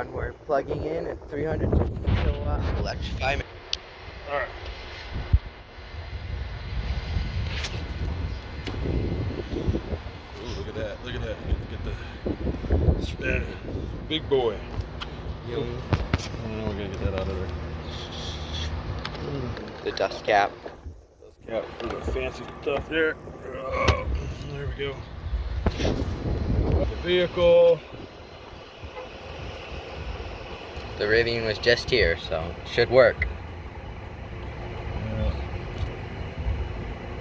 everyone. We're plugging in a 350 kilowatt electrified. Alright. Look at that. Look at that. Get the big boy. We're gonna get that out of there. the dust cap. Dust cap for the fancy stuff there. There we go. The vehicle. The Rivian was just here, so it should work.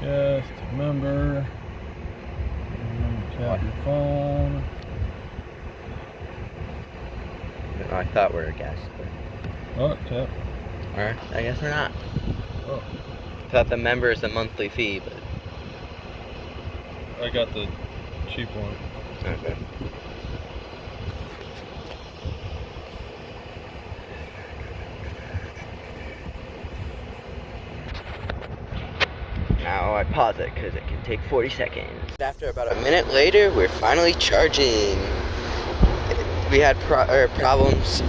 Guest, member. Tap your phone. I thought we were a guest. Oh, tap. Or I guess we're not. Oh. I thought the member is a monthly fee, but I got the cheap one. okay. Now I pause it because it can take 40 seconds. After about a minute later, we're finally charging. We had problems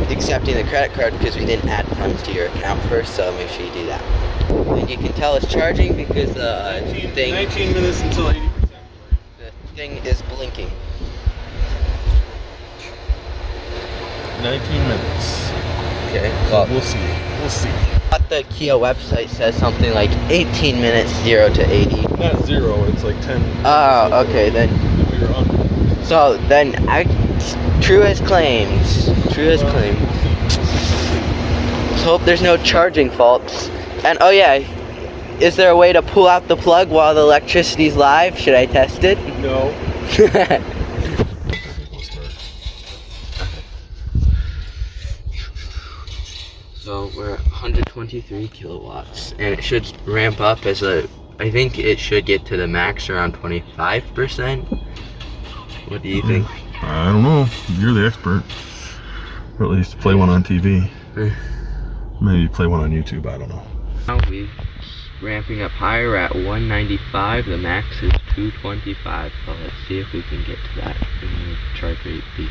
accepting the credit card because we didn't add funds to your account first, so make sure you do that. And you can tell it's charging because the 19 minutes until 80%. The thing is blinking. 19 minutes. Okay, well, we'll see. We'll see. But the Kia website says something like 18 minutes 0 to 80. Not 0, it's like 10. Oh, okay, then. We were under. So then, true as claims. True as claims. Let's hope there's no charging faults. And oh yeah, is there a way to pull out the plug while the electricity's live? Should I test it? No. So we're at 123 kilowatts, and it should ramp up as I think it should get to the max around 25%. What do you think? I don't know. You're the expert. Or at least play one on TV. Maybe play one on YouTube. I don't know. Now we're ramping up higher at 195. The max is 225. So let's see if we can get to that in the charge rate peak.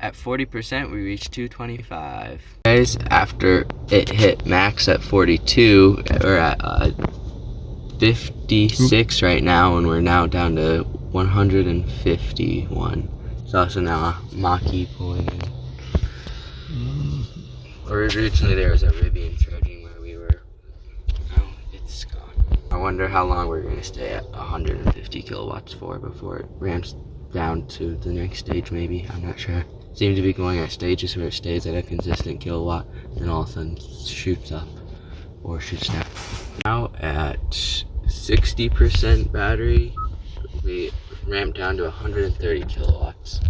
At 40%, we reached 225. Guys, after it hit max at 42, we're at 56 right now, and we're now down to 151. There's also now a Mach-E pulling in. Originally there was a Rivian charging where we were. Oh, it's gone. I wonder how long we're going to stay at 150 kilowatts for before it ramps down to the next stage maybe. I'm not sure. Seems to be going at stages where it stays at a consistent kilowatt and all of a sudden shoots up or shoots down. Now at 60% battery, we ramped down to 130 kilowatts.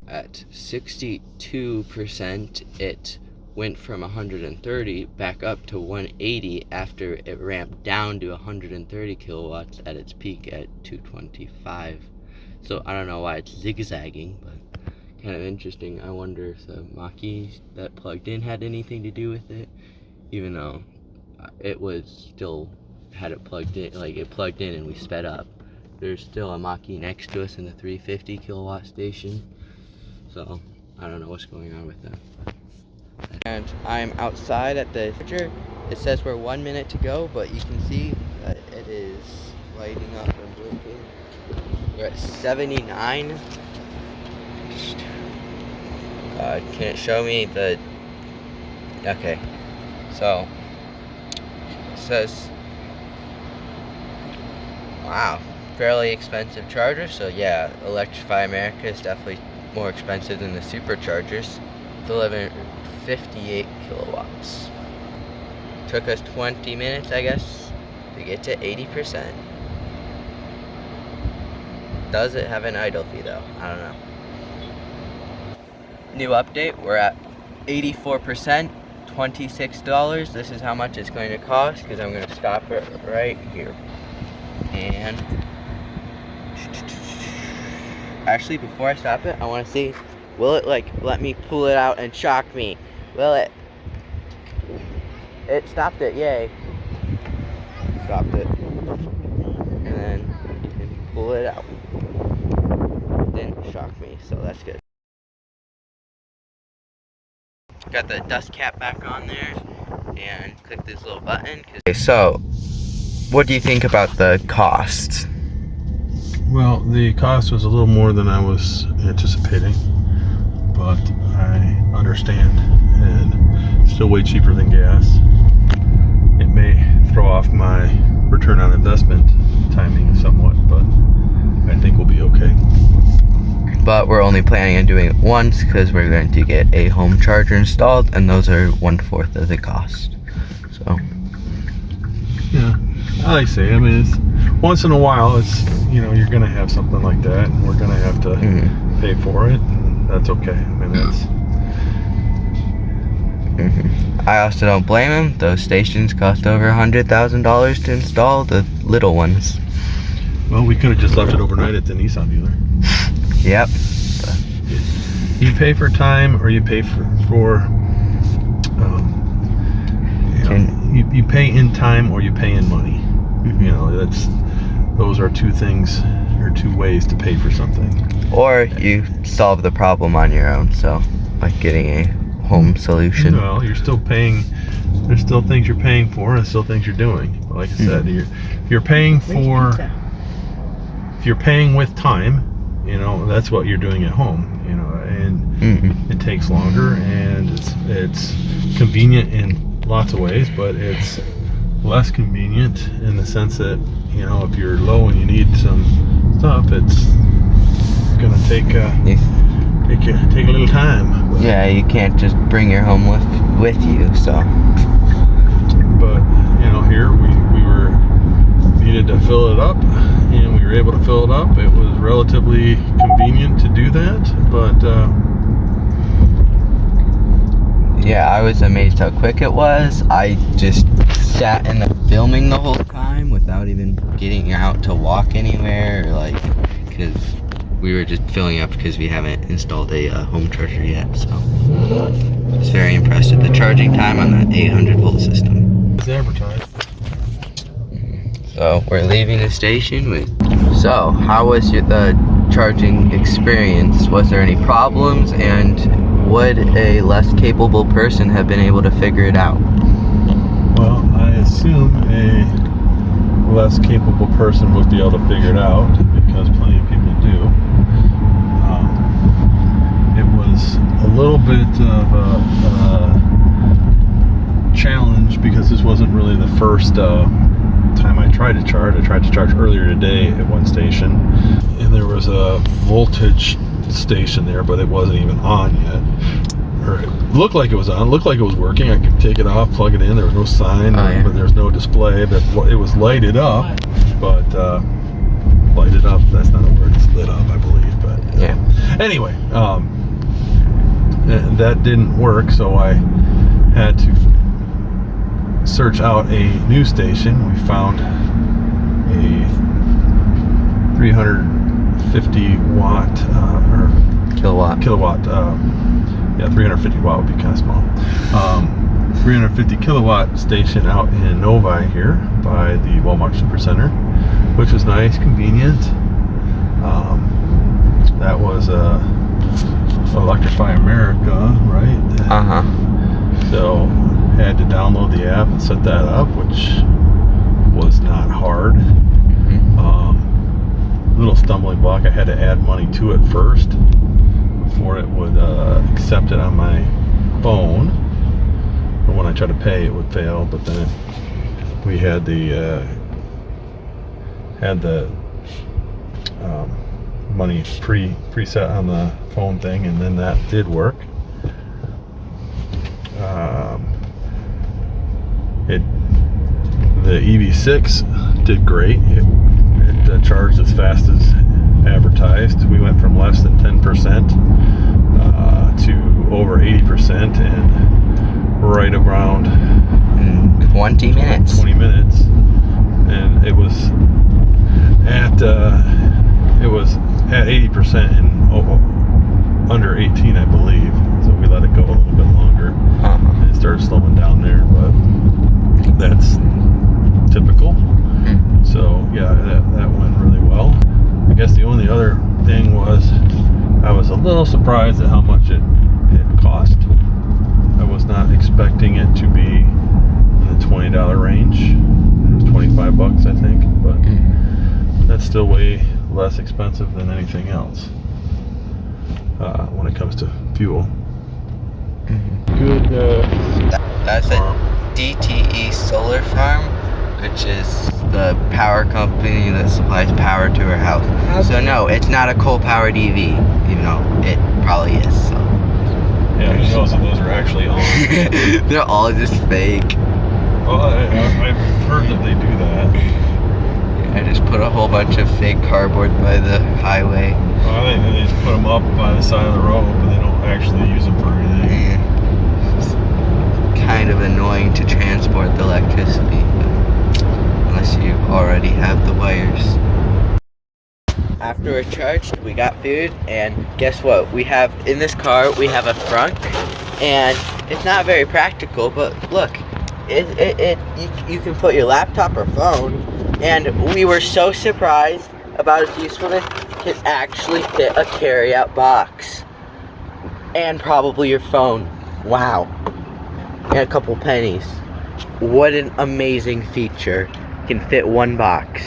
At 62%, it went from 130 back up to 180 after it ramped down to 130 kilowatts at its peak at 225. So I don't know why it's zigzagging, but kind of interesting. I wonder if the Mach-E that plugged in had anything to do with it, even though it was still had it plugged in, like it plugged in and we sped up. There's still a Mach-E next to us in the 350 kilowatt station, so I don't know what's going on with that. And I'm outside at the charger. It says we're 1 minute to go, but you can see that it is lighting up and blinking. We're at 79. Can it show me the... Okay, so it says, wow, fairly expensive charger. So yeah, Electrify America is definitely more expensive than the superchargers. Delivering 58 kilowatts. Took us 20 minutes, I guess, to get to 80%. Does it have an idle fee though? I don't know. New update, we're at 84%, $26. This is how much it's going to cost, because I'm going to stop it right here. And actually, before I stop it, I want to see, will it like let me pull it out and shock me? Will it? It stopped it, yay. Stopped it. And then you can pull it out. Didn't shock me, so that's good. got the dust cap back on there, and click this little button. Okay, so what do you think about the cost? Well, the cost was a little more than I was anticipating, but I understand, and still way cheaper than gas. It may throw off my return on investment timing somewhat, but I think we'll be okay. But we're only planning on doing it once because we're going to get a home charger installed, and those are 1/4 of the cost. So yeah, I say, I mean, it's once in a while, it's, you know, you're gonna have something like that, and we're gonna have to pay for it, and that's okay. I mean, that's I also don't blame him. Those stations cost over $100,000 to install, the little ones. well, we could have just left it overnight at the Nissan dealer. Yep. You pay for time, or you pay for you pay in time, or you pay in money. You know, those are two things, or two ways to pay for something. Or you solve the problem on your own, so like getting a home solution. Well, you're still paying. There's still things you're paying for, and still things you're doing. Like I said, you're paying for. If you're paying with time, you know, that's what you're doing at home. You know, and it takes longer, and it's convenient in lots of ways, but it's less convenient in the sense that, you know, if you're low and you need some stuff, it's gonna take a little time. But, yeah, you can't just bring your home with you, so. But you know, here we needed to fill it up, and we were able to fill it up. It was relatively convenient to do that, but yeah, I was amazed how quick it was. I just sat in the filming the whole time without even getting out to walk anywhere, or like, because we were just filling up because we haven't installed a home charger yet. So I was very impressed with the charging time on the 800-volt system. it's advertised. So we're leaving the station with. So how was the charging experience? Was there any problems, and would a less capable person have been able to figure it out? Well, I assume a less capable person would be able to figure it out, because plenty of people do. It was a little bit of a challenge, because this wasn't really the first time I tried to charge. I tried to charge earlier today at one station, and there was a voltage station there, but it wasn't even on yet. Or it looked like it was on, looked like it was working. I could take it off, plug it in. There was no sign, but there's no display. But it was lighted up, but lighted up, that's not a word, it's lit up, I believe. But yeah. Anyway, that didn't work, so I had to search out a new station. We found a 350 watt or kilowatt. 350 watt would be kind of small. 350 kilowatt station out in Novi here by the Walmart Supercenter, which was nice, convenient. That was Electrify America, right? So had to download the app and set that up, which was not hard. Little stumbling block, I had to add money to it first before it would accept it on my phone. Or when I tried to pay, it would fail. But then we had the money preset on the phone thing, and then that did work. The EV6 did great. It charged as fast as advertised. We went from less than 10% to over 80%, and right around 20 minutes. 20 minutes, and it was at 80% in under 18, I believe. So we let it go a little bit longer, and it started slowing down there, but that's typical. So yeah, that went really well. I guess the only other thing was I was a little surprised at how much it cost. I not expecting it to be in the $20 range. It was $25, I think, but that's still way less expensive than anything else when it comes to fuel. Good. That's a DTE solar farm, which is the power company that supplies power to our house. So no, it's not a coal-powered EV, even though it probably is. So. Yeah, who knows if those are actually on? They're all just fake. Well, I've heard that they do that. I just put a whole bunch of fake cardboard by the highway. Well, I think they just put them up by the side of the road, but they don't actually use them for anything. Yeah. It's kind of annoying to transport the electricity, but unless you already have the wires. After we're charged, we got food, and guess what? We have, in this car, we have a frunk, and it's not very practical, but look, you can put your laptop or phone, and we were so surprised about its usefulness. It can actually fit a carry-out box, and probably your phone. Wow. And a couple pennies. What an amazing feature. Can fit one box.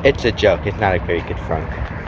It's a joke. It's not a very good frunk.